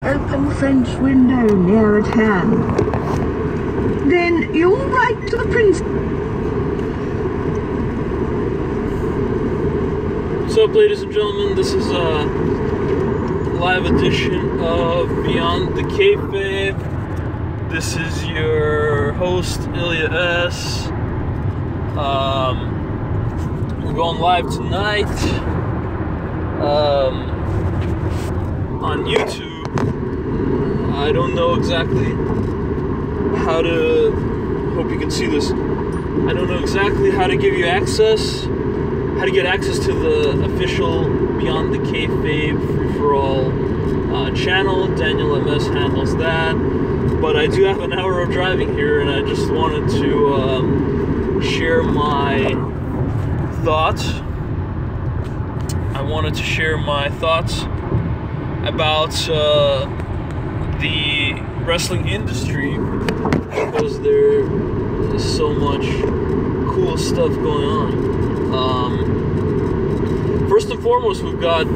Open French window near at hand. Then you'll write to the prince. What's up, ladies and gentlemen? This is a live edition of Beyond the Kayfabe. This is your host, Ilya S. We're going live tonight on YouTube. I don't know exactly how to, hope you can see this, I don't know exactly how to give you access, how to get access to the official Beyond the Kayfabe free-for-all channel. Daniel MS handles that, but I do have an hour of driving here, and I just wanted to share my thoughts. I wanted to share my thoughts about the wrestling industry, because there is so much cool stuff going on. First and foremost, we've got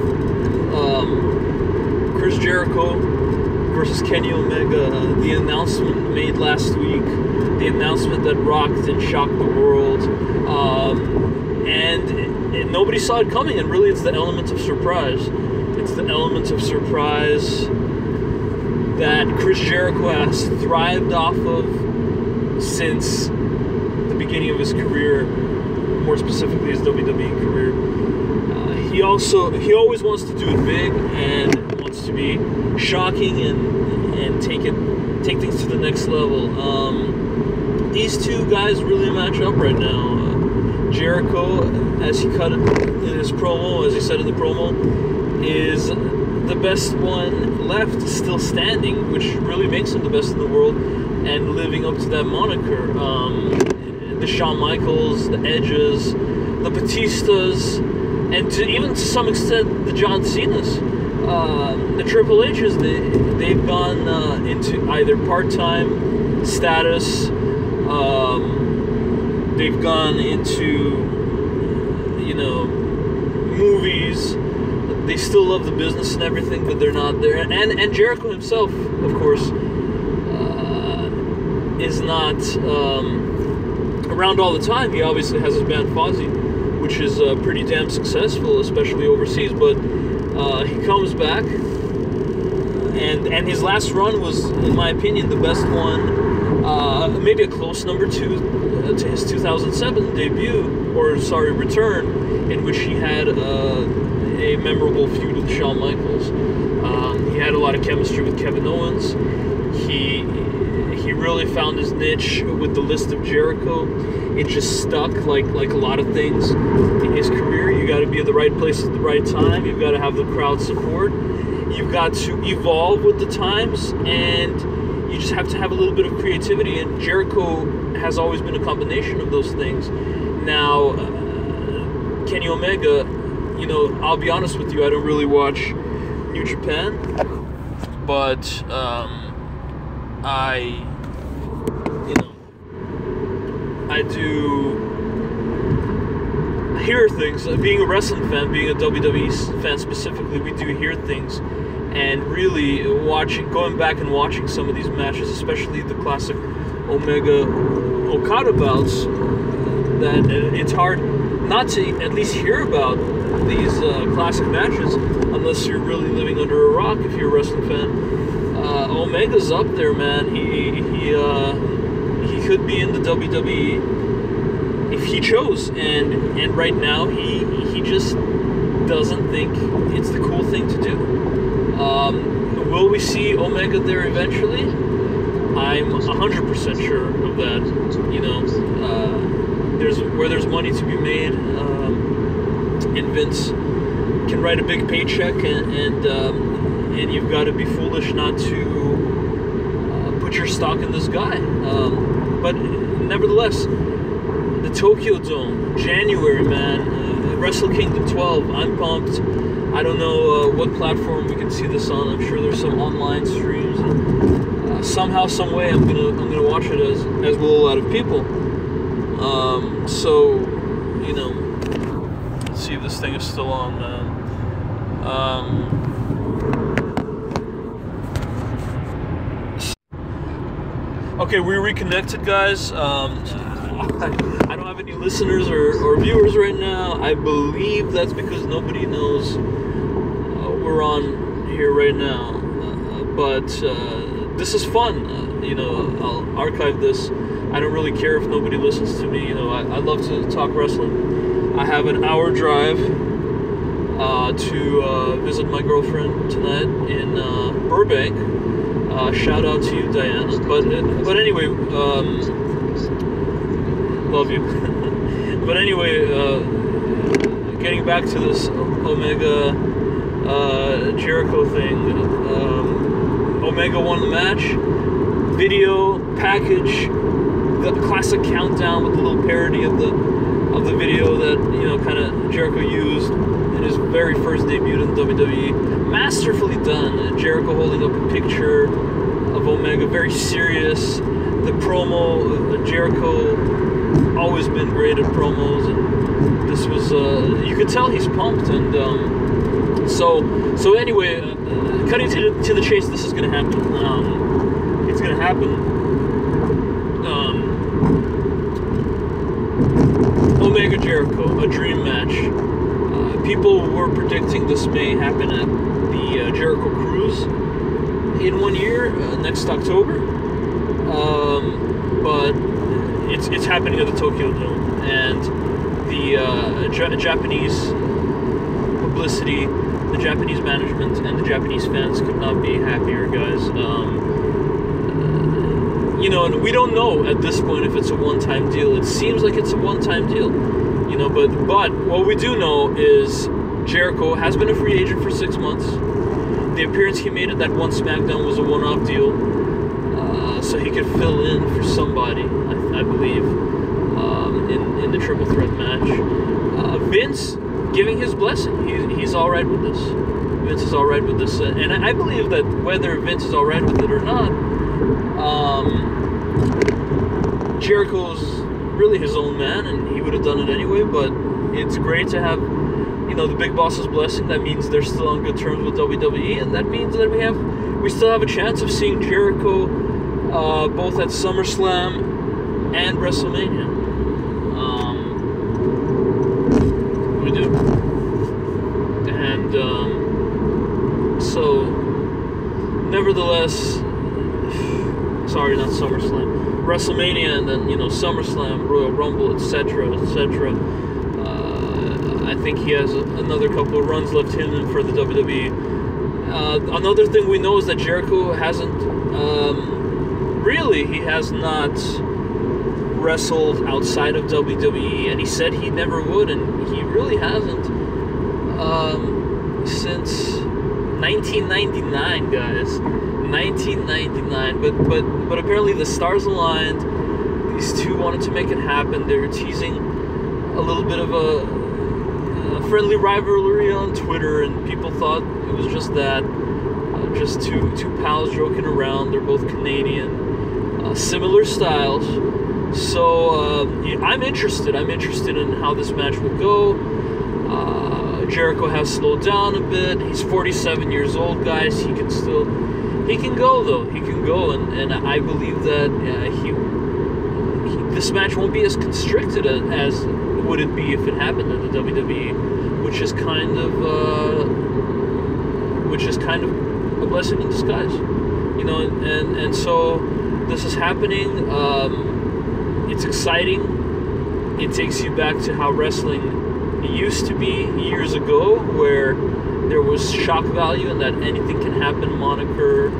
Chris Jericho versus Kenny Omega. The announcement made last week, the announcement that rocked and shocked the world, and nobody saw it coming, and really it's the element of surprise. It's the element of surprise that Chris Jericho has thrived off of since the beginning of his career, more specifically his WWE career. He always wants to do it big and wants to be shocking and take things to the next level. These two guys really match up right now. Jericho, as he cut it in his promo, as he said in the promo, is the best one left still standing, which really makes him the best in the world and living up to that moniker. The Shawn Michaels, the Edges, the Batistas, and even to some extent the John Cenas, the Triple H's. They've gone into either part-time status. They've gone into, movies. They still love the business and everything, but they're not there. And Jericho himself, of course, is not around all the time. He obviously has his band Fozzy, which is pretty damn successful, especially overseas. But he comes back, and his last run was, in my opinion, the best one. Maybe a close number two to his 2007 return, in which he had a memorable feud with Shawn Michaels. He had a lot of chemistry with Kevin Owens. He really found his niche with the List of Jericho. It just stuck, like a lot of things in his career. You got to be at the right place at the right time. You've got to have the crowd support. You've got to evolve with the times, and you just have to have a little bit of creativity. And Jericho has always been a combination of those things. Now, Kenny Omega, I'll be honest with you, I don't really watch New Japan, but I do hear things. Being a wrestling fan, being a WWE fan specifically, we do hear things. And really going back and watching some of these matches, especially the classic Omega-Okada bouts, that it's hard not to at least hear about these classic matches unless you're really living under a rock. If you're a wrestling fan, Omega's up there, man. He could be in the WWE if he chose, and right now he just doesn't think it's the cool thing to do. Will we see Omega there eventually? I'm 100% sure of that. There's money to be made, and Vince can write a big paycheck, and you've got to be foolish not to put your stock in this guy. But nevertheless, the Tokyo Dome, January, man, Wrestle Kingdom 12. I'm pumped. I don't know what platform we can see this on. I'm sure there's some online streams. And, somehow, some way, I'm gonna watch it as will a lot of people. So, let's see if this thing is still on, man. Okay, we reconnected, guys. I don't have any listeners or viewers right now. I believe that's because nobody knows we're on here right now. But this is fun. You know, I'll archive this. I don't really care if nobody listens to me. You know, I love to talk wrestling. I have an hour drive to visit my girlfriend tonight in Burbank. Shout out to you, Diana. But anyway, love you. But anyway, getting back to this Omega Jericho thing. Omega won the match. Video package, the classic countdown with a little parody of the video that, you know, kind of Jericho used in his very first debut in WWE. Masterfully done. Jericho holding up a picture of Omega, very serious. The promo, Jericho always been great at promos, and this was you could tell he's pumped. And so anyway, cutting to the chase, this is gonna happen. It's gonna happen. Omega Jericho, a dream match. People were predicting this may happen at the Jericho Cruise in 1 year, next October. But it's happening at the Tokyo Dome, and the Japanese publicity, the Japanese management, and the Japanese fans could not be happier, guys. You know, and we don't know at this point if it's a one-time deal. It seems like it's a one-time deal, you know, but what we do know is Jericho has been a free agent for 6 months. The appearance he made at that one SmackDown was a one-off deal, so he could fill in for somebody, I believe, in the triple threat match. Vince giving his blessing. He's all right with this. Vince is all right with this, and I believe that whether Vince is all right with it or not, Jericho's really his own man, and he would have done it anyway. But it's great to have, you know, the big boss's blessing. That means they're still on good terms with WWE, and that means that we still have a chance of seeing Jericho both at SummerSlam and WrestleMania. We do, and so nevertheless. Sorry, not SummerSlam, WrestleMania, and then, you know, SummerSlam, Royal Rumble, etc., etc. I think he has another couple of runs left in for the WWE. Another thing we know is that Jericho hasn't he has not wrestled outside of WWE, and he said he never would, and he really hasn't since 1999, guys. 1999, but apparently the stars aligned. These two wanted to make it happen. They were teasing a little bit of a friendly rivalry on Twitter, and people thought it was just that, just two pals joking around. They're both Canadian, similar styles. So I'm interested in how this match will go. Jericho has slowed down a bit. He's 47 years old, guys. He can go, though. He can go, and I believe that this match won't be as constricted as would it be if it happened at the WWE, which is kind of a blessing in disguise, you know. And so this is happening. It's exciting. It takes you back to how wrestling used to be years ago, where there was shock value and that anything can happen moniker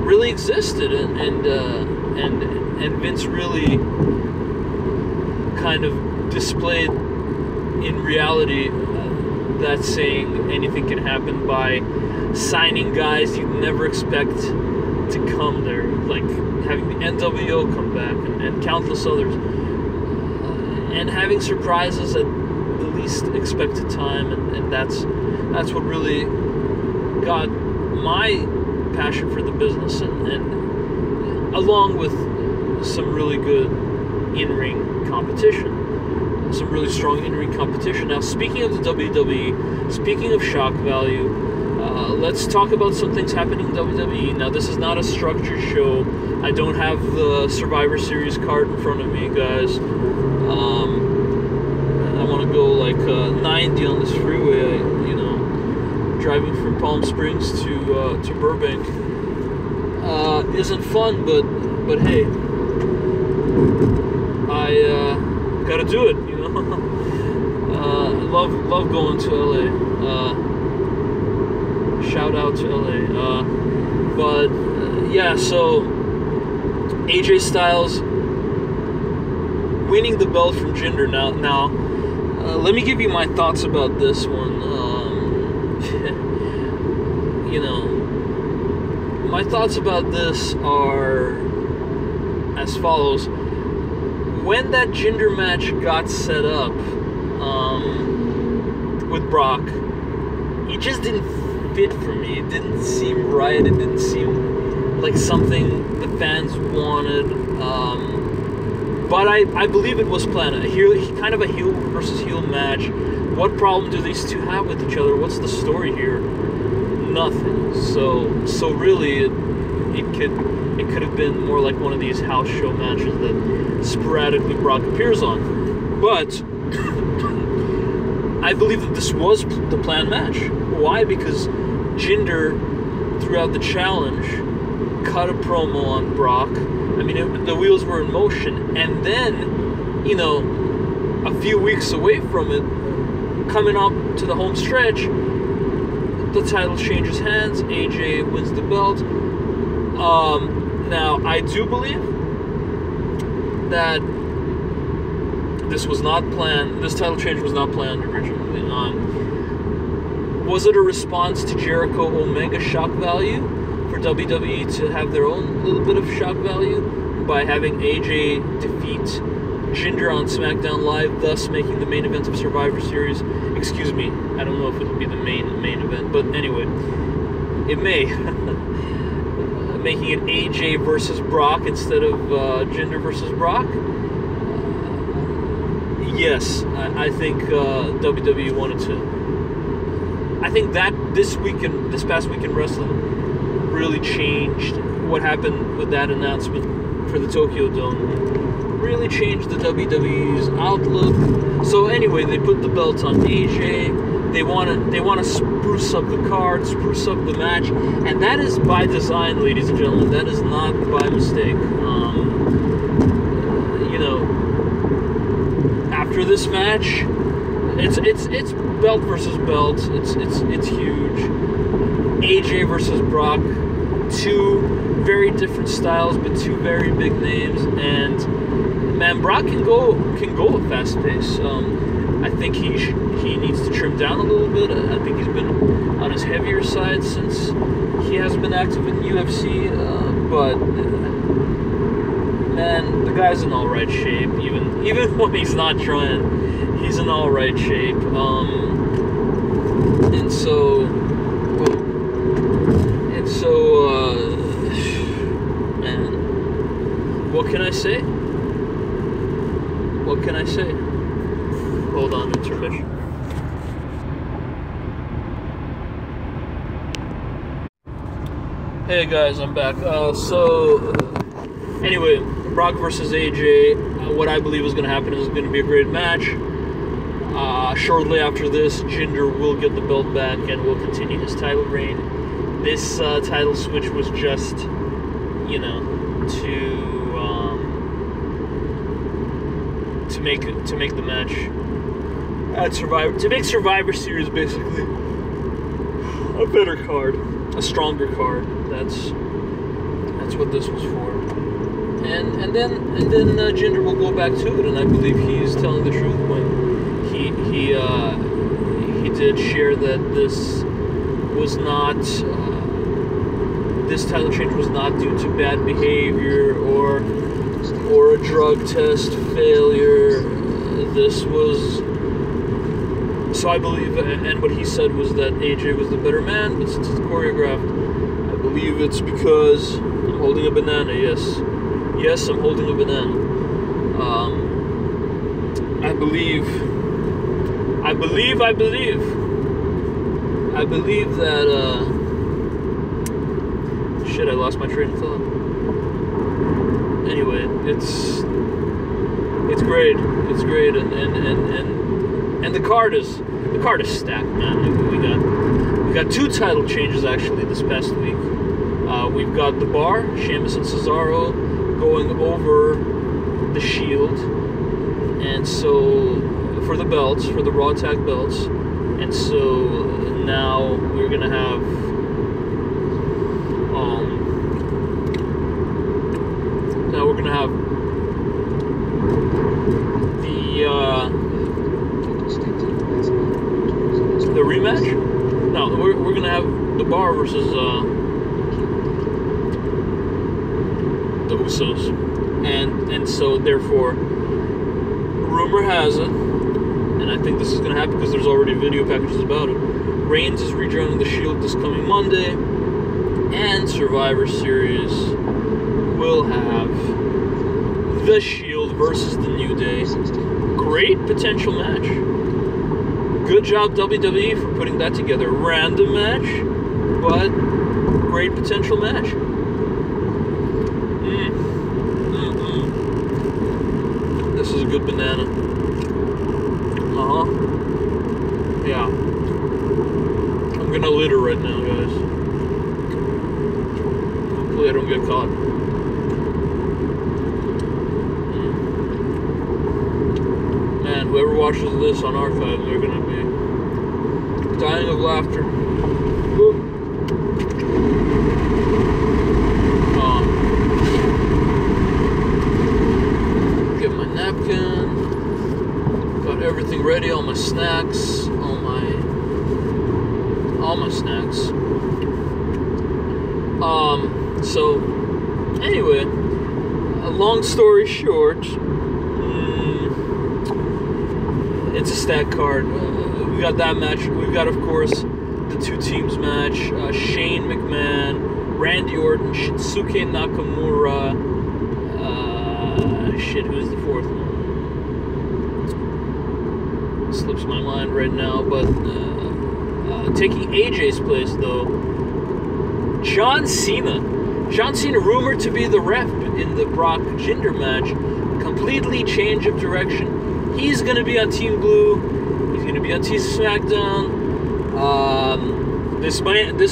really existed, and Vince really kind of displayed in reality that saying anything can happen by signing guys you'd never expect to come there, like having the NWO come back and countless others, and having surprises at the least expected time, and that's what really got my passion for the business, and along with some really good in-ring competition, some really strong in-ring competition. Now, speaking of the WWE, speaking of shock value, let's talk about some things happening in WWE. Now, this is not a structured show. I don't have the Survivor Series card in front of me, guys. I want to go like 90 on this freeway, driving from Palm Springs to Burbank. Isn't fun, but hey, I gotta do it, love going to LA. Shout out to LA. But yeah, so AJ Styles winning the belt from Jinder. Now, let me give you my thoughts about this one. My thoughts about this are as follows. When that Jinder match got set up with Brock, it just didn't fit for me. It didn't seem right. It didn't seem like something the fans wanted. But I believe it was planned. Kind of a heel versus heel match. What problem do these two have with each other? What's the story here? Nothing. So really, it could have been more like one of these house show matches that sporadically Brock appears on. But I believe that this was the planned match. Why? Because Jinder, throughout the challenge, cut a promo on Brock. I mean, the wheels were in motion. And then, a few weeks away from it, coming up to the home stretch, the title changes hands. AJ wins the belt. Now, I do believe that this was not planned. This title change was not planned originally. Was it a response to Jericho Omega shock value for WWE to have their own little bit of shock value by having AJ defeat Jinder on SmackDown Live, thus making the main event of Survivor Series? Excuse me, I don't know if it would be the main event, but anyway, it may. Making it AJ versus Brock instead of Jinder versus Brock. Yes, I think WWE wanted to. I think that this past week in wrestling really changed what happened with that announcement for the Tokyo Dome. Really changed the WWE's outlook. So anyway, they put the belt on AJ. They want to spruce up the card, spruce up the match, and that is by design, ladies and gentlemen. That is not by mistake. After this match, it's belt versus belt. It's huge. AJ versus Brock, two very different styles, but two very big names. And man, Brock can go at fast pace. I think he needs to trim down a little bit. I think he's been on his heavier side since he hasn't been active in UFC. But man, the guy's in all right shape. Even when he's not trying, he's in all right shape. Man, what can I say? What can I say? Hold on, intermission. Hey guys, I'm back. Anyway, Brock versus AJ. What I believe is going to happen is going to be a great match. Shortly after this, Jinder will get the belt back and will continue his title reign. This title switch was just, to make the match at Survivor Series basically a better card, a stronger card. That's what this was for. And then Jinder will go back to it, and I believe he's telling the truth when he did share that this was not this title change was not due to bad behavior or a drug test failure. This was, so I believe, and what he said was that AJ was the better man, but since it's choreographed, I believe it's because I'm holding a banana. Yes, I'm holding a banana. I believe I believe that, shit, I lost my train of thought. Anyway, it's great. It's great, and the card is stacked, man. We got 2 title changes actually this past week. We've got the Bar, Sheamus and Cesaro, going over the Shield, and so for the belts, for the Raw Tag belts, and so now we're gonna have the rematch. No, we're gonna have the Bar versus the Usos, and so therefore, rumor has it, and I think this is gonna happen because there's already video packages about it. Reigns is rejoining the Shield this coming Monday, and Survivor Series will have the Shield versus the New Day. Great potential match. Good job WWE for putting that together. Random match, but great potential match. This is a good banana. Yeah. I'm gonna litter right now, guys. Hopefully I don't get caught. Man, whoever watches this on archive, they're gonna be dying of laughter. Woo. Get my napkin. Got everything ready. All my snacks. All my snacks. So anyway, a long story short, it's a stacked card. We got that match. We've got, of course, the 2 teams match. Shane McMahon, Randy Orton, Shinsuke Nakamura. Shit, who's the 4th one? Slips my mind right now. But taking AJ's place, though, John Cena. John Cena, rumored to be the ref in the Brock Jinder match. Completely change of direction. He's going to be on Team Blue. He's going to be on Team SmackDown. This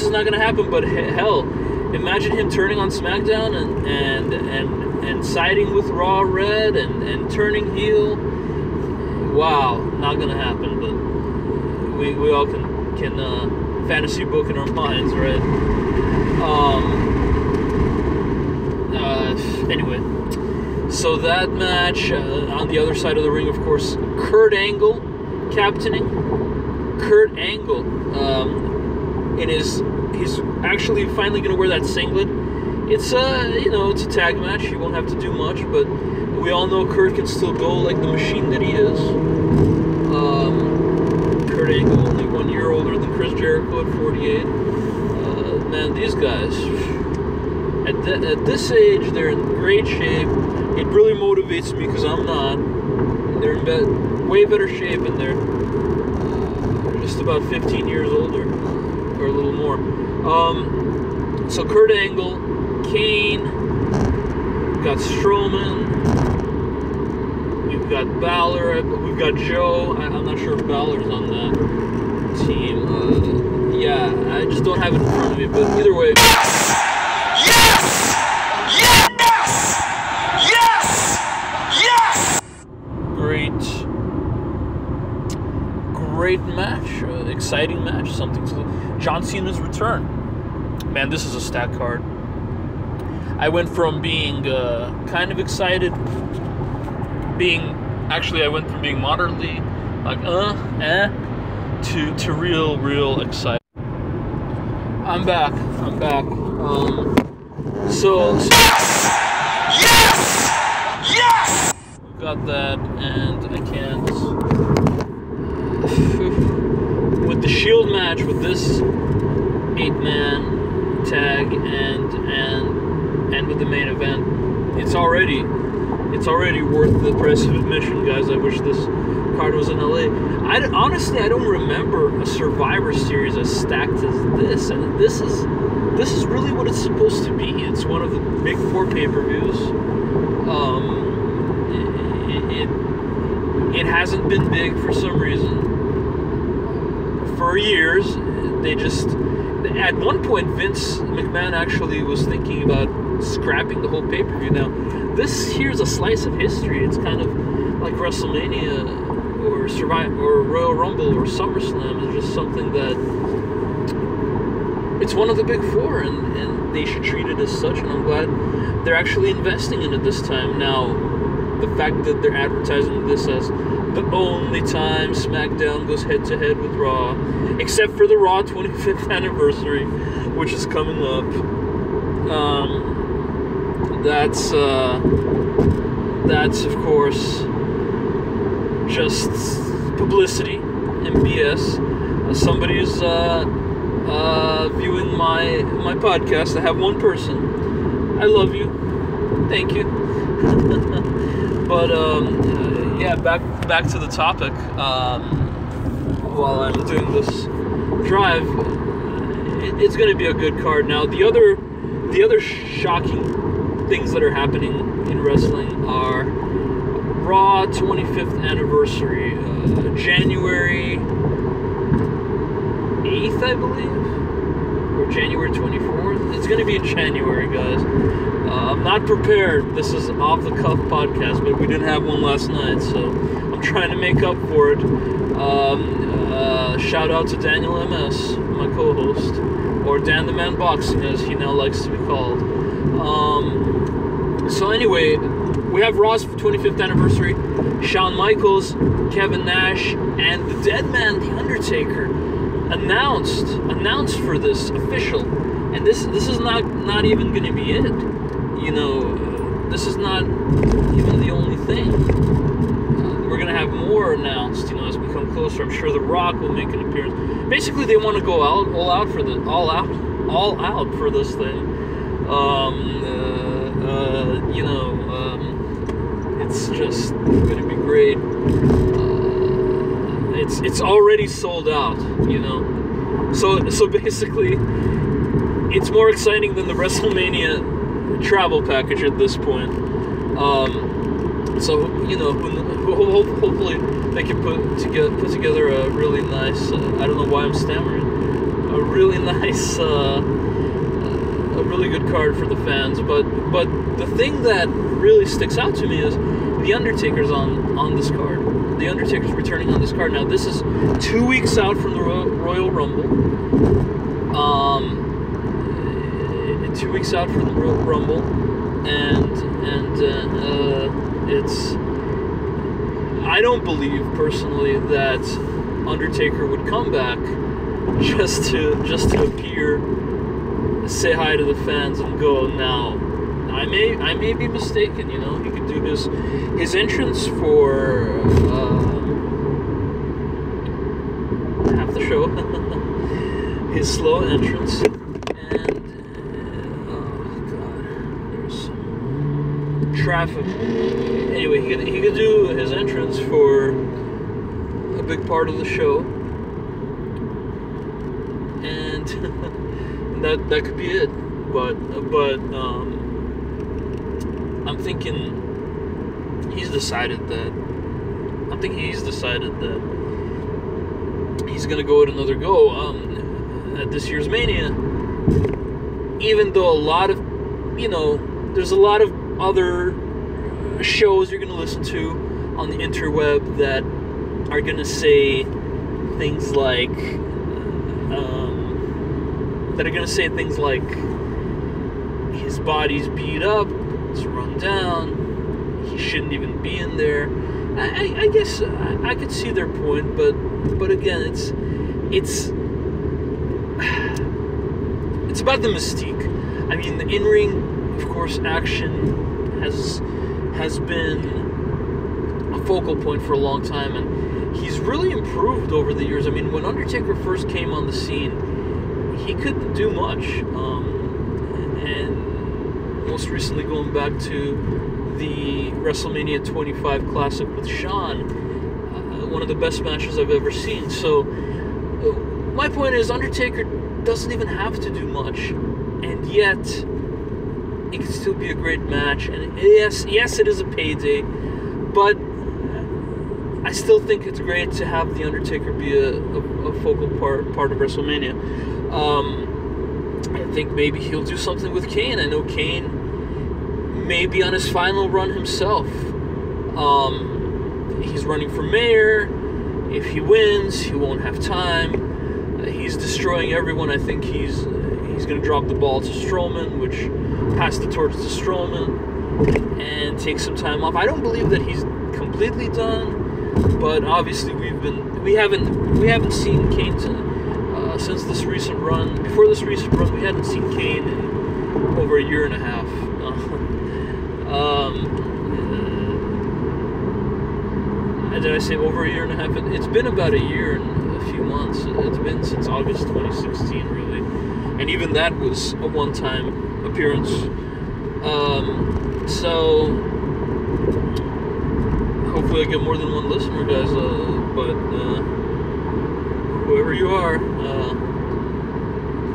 is not going to happen, but hell, imagine him turning on SmackDown and siding with Raw Red and turning heel. Wow, not going to happen, but we all can fantasy book in our minds, right? Anyway. So that match, on the other side of the ring, of course, Kurt Angle captaining. Kurt Angle, he's actually finally going to wear that singlet. It's it's a tag match. He won't have to do much, but we all know Kurt can still go like the machine that he is. Kurt Angle, only 1 year older than Chris Jericho at 48. Man, these guys, at this age, they're in great shape. It really motivates me because I'm not. They're in way better shape, and they're just about 15 years older, or a little more. So Kurt Angle, Kane, we've got Strowman, we've got Balor, we've got Joe. I'm not sure if Balor's on that team. Yeah, I just don't have it in front of me, but either way. Great match, exciting match, something to John Cena's return. Man, this is a stacked card. I went from being kind of excited, I went from being moderately like to real excited. I'm back. So yes! We got that, and I can't. With the Shield match, with this 8-man tag, and with the main event, it's already worth the price of admission, guys. I wish this card was in LA. Honestly, I don't remember a Survivor Series as stacked as this, and this is really what it's supposed to be. It's one of the big 4 pay-per-views. It hasn't been big for some reason. For years, they just... At one point, Vince McMahon actually was thinking about scrapping the whole pay-per-view. Now, this here's a slice of history. It's kind of like WrestleMania or or Royal Rumble or SummerSlam. It's just something that... It's one of the big 4, and they should treat it as such, and I'm glad they're actually investing in it this time. Now, the fact that they're advertising this as the only time SmackDown goes head-to-head with Raw, except for the Raw 25th anniversary, which is coming up. That's of course just publicity and BS. Somebody's viewing my podcast. I have one person. I love you. Thank you. But yeah, back to the topic. While I'm doing this drive, it's going to be a good card. Now, the other shocking things that are happening in wrestling are Raw 25th anniversary, January 8th, I believe, or January 24th. It's going to be in January, guys. I'm not prepared. This is off the cuff podcast, but we didn't have one last night, so I'm trying to make up for it. Shout out to Daniel MS, my co-host, or Dan the Man Boxing, as he now likes to be called. So anyway, we have Raw's 25th anniversary. Shawn Michaels, Kevin Nash, and the Dead Man, The Undertaker, announced for this, official. And this is not even going to be it. You know, this is not even the only thing. We're going to have more announced, you know, as we come closer. I'm sure The Rock will make an appearance. Basically, they want to go all out for this thing. You know, it's just going to be great. It's already sold out, you know. So basically, it's more exciting than the WrestleMania travel package at this point. So you know, hopefully they can put together a really nice. I don't know why I'm stammering. A really nice, a really good card for the fans. But the thing that really sticks out to me is the Undertaker's on this card. The Undertaker's returning on this card. Now this is 2 weeks out from the Royal Rumble. 2 weeks out from the Royal Rumble, and it's. I don't believe personally that Undertaker would come back just to appear, say hi to the fans, and go. Now, I may be mistaken. You know, he could do his entrance for half the show, his slow entrance, and traffic. Anyway, he could do his entrance for a big part of the show, and that could be it. But I'm thinking he's decided that he's gonna go at another go at this year's Mania. Even though there's a lot of other shows you're going to listen to on the interweb that are going to say things like his body's beat up, it's run down, he shouldn't even be in there. I guess I could see their point, but again, it's about the mystique. I mean, the in-ring, of course, action has been a focal point for a long time, and he's really improved over the years. I mean, when Undertaker first came on the scene, he couldn't do much, and most recently going back to the WrestleMania 25 Classic with Shawn, one of the best matches I've ever seen. So my point is, Undertaker doesn't even have to do much, and yet it can still be a great match. And yes, it is a payday, but I still think it's great to have the Undertaker be a focal part of WrestleMania. I think maybe he'll do something with Kane. I know Kane may be on his final run himself. He's running for mayor. If he wins, he won't have time. He's destroying everyone. I think he's going to drop the ball to Strowman, which pass the torch to Strowman, and take some time off. I don't believe that he's completely done, but obviously we haven't seen Kane since this recent run. Before this recent run, we hadn't seen Kane in over a year and a half. Did I say over a year and a half? It's been about a year and a few months. It's been since August 2016, really. And even that was a one-time appearance. So, hopefully I get more than one listener, guys. But whoever you are,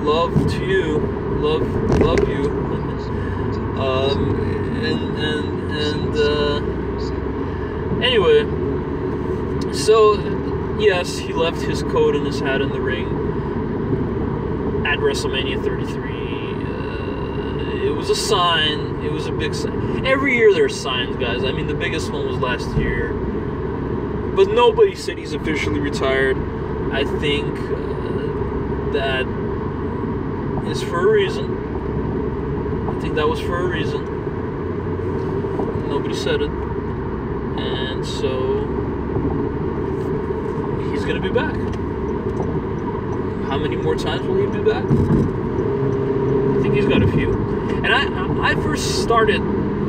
love to you. Love you. Anyway, so yes, he left his coat and his hat in the ring at WrestleMania 33. It was a sign. It was a big sign. Every year there's signs, guys. I mean, the biggest one was last year, but nobody said he's officially retired. I think that is for a reason. I think that was for a reason. Nobody said it. And so he's going to be back. How many more times will he be back? I think he's got a few. And I first started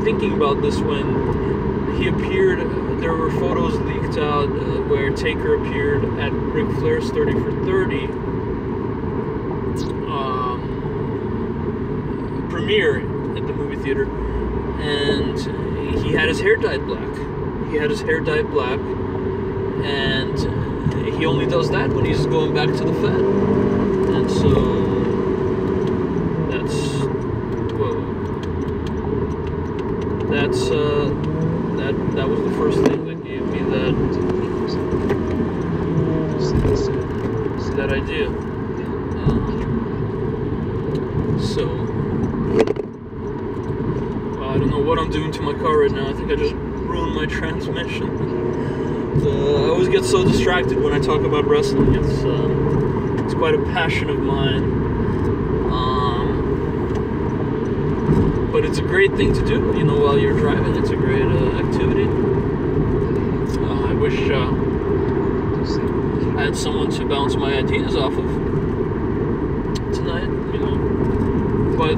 thinking about this when he appeared. There were photos leaked out where Taker appeared at Ric Flair's 30 for 30 premiere at the movie theater, and he had his hair dyed black. And he only does that when he's going back to the Fed. And so that was the first thing that gave me that idea. So I don't know what I'm doing to my car right now. I think I just ruined my transmission. I always get so distracted when I talk about wrestling. It's quite a passion of mine. But it's a great thing to do, while you're driving. It's a great activity. I wish I had someone to bounce my ideas off of tonight, But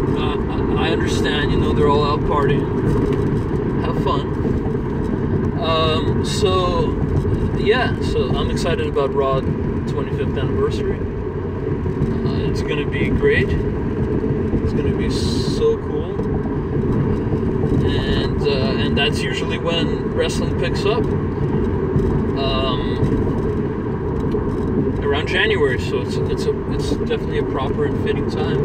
I understand, they're all out partying. Have fun. So I'm excited about Raw 25th anniversary. It's going to be great. It's going to be so cool. And that's usually when wrestling picks up. Around January, so it's definitely a proper and fitting time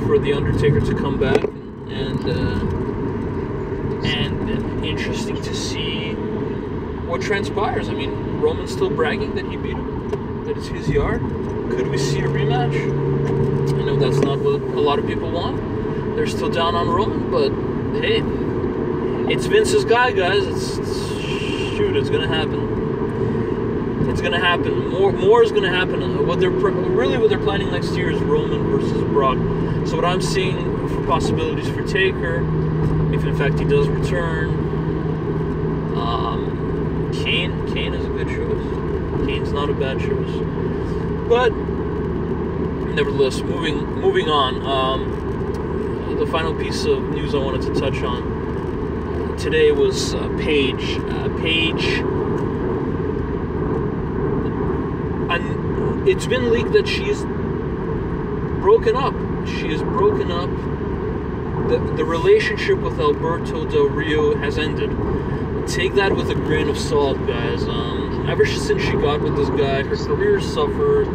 for the Undertaker to come back, and interesting to see what transpires. I mean, Roman's still bragging that he beat him, that it's his yard. Could we see a rematch? I know that's not what a lot of people want. They're still down on Roman, but hey, it's Vince's guy, guys. It's gonna happen. It's gonna happen. More is gonna happen. What they're planning next year is Roman versus Brock. So what I'm seeing for possibilities for Taker, if in fact he does return, Kane is a good choice. Kane's not a bad choice. But nevertheless, moving on. The final piece of news I wanted to touch on today was Paige. It's been leaked that she's broken up. She is broken up. The relationship with Alberto Del Rio has ended. Take that with a grain of salt, guys. ever since she got with this guy, her career suffered.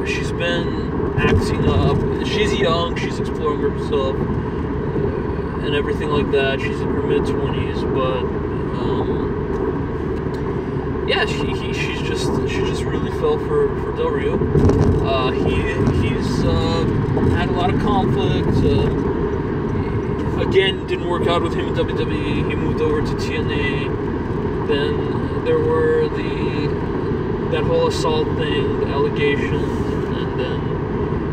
She's been acting up. She's young. She's exploring herself and everything like that. She's in her mid-20s, but yeah, she just really fell for Del Rio. He's had a lot of conflict. Again, didn't work out with him in WWE. He moved over to TNA. Then there were that whole assault thing, the allegations, and then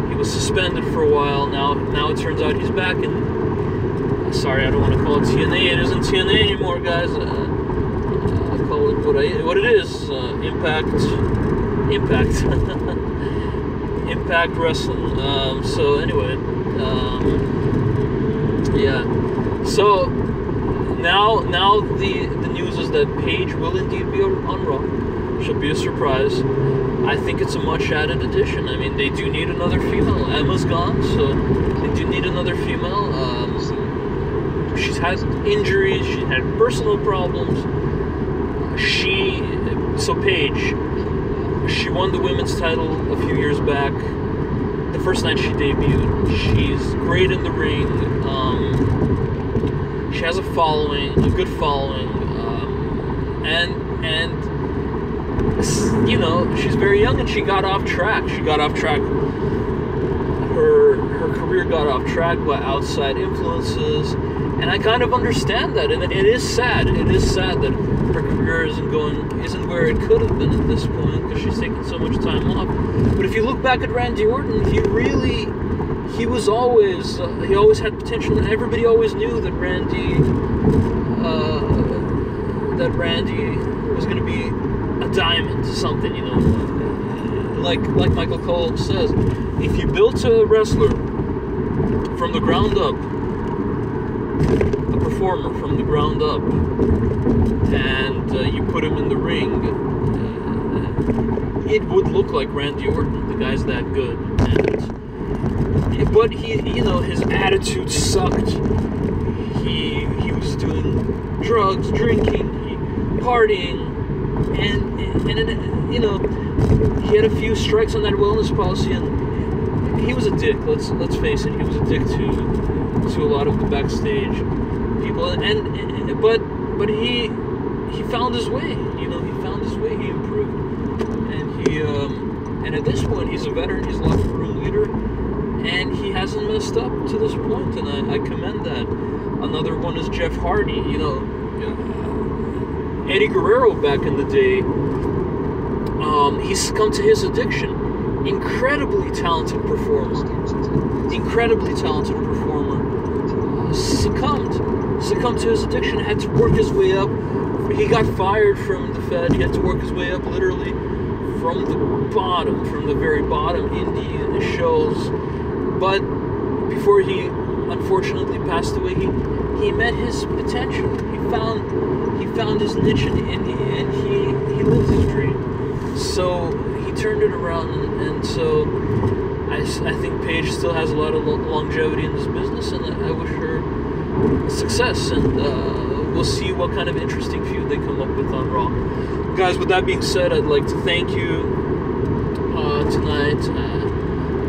he was suspended for a while. Now it turns out he's back in. Sorry, I don't want to call it TNA. It isn't TNA anymore, guys. I'll call it what it is. Impact Impact Wrestling. So anyway, yeah. So now the news is that Paige will indeed be on Raw. Should be a surprise. I think it's a much added addition. I mean, they do need another female. Emma's gone, so they do need another female. She's had injuries. She had personal problems. Paige, she won the women's title a few years back. The first night she debuted. She's great in the ring. She has a good following, and you know, she's very young and she got off track. Her career got off track by outside influences, and I kind of understand that. And it is sad. It is sad that her career isn't where it could have been at this point because she's taken so much time off. But if you look back at Randy Orton, he always had potential, and everybody always knew that Randy was going to be a diamond, something, you know. Like Michael Cole says, if you built a wrestler from the ground up, a performer from the ground up, and you put him in the ring, it would look like Randy Orton. The guy's that good. But his attitude sucked. He was doing drugs, drinking, partying, and he had a few strikes on that wellness policy, and he was a dick. Let's face it, he was a dick to a lot of the backstage people, but he found his way. He found his way. He improved, and at this point he's a veteran. He's a locker room leader, and he hasn't messed up to this point, and I commend that. Another one is Jeff Hardy. Eddie Guerrero back in the day. He succumbed to his addiction. Incredibly talented performer. Succumbed to his addiction. Had to work his way up. He got fired from the Fed. He had to work his way up literally from the very bottom indie shows. But before he unfortunately passed away, he met his potential. He found his niche, and he lived his dream. So he turned it around, and so I think Paige still has a lot of longevity in this business, and I wish her success. And we'll see what kind of interesting feud they come up with on Raw. Guys, with that being said, I'd like to thank you tonight.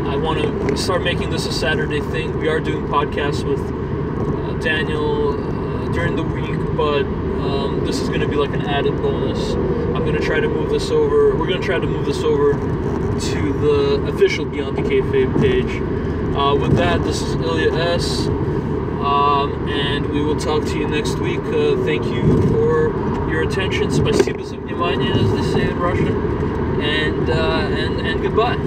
I want to start making this a Saturday thing. We are doing podcasts with Daniel during the week, but this is going to be like an added bonus. I'm going to try to move this over. We're going to try to move this over to the official Beyond the Kayfabe page. With that, this is Ilya S. And we will talk to you next week. Thank you for your attention. Spasibo za vнимание, as they say in Russian. And goodbye.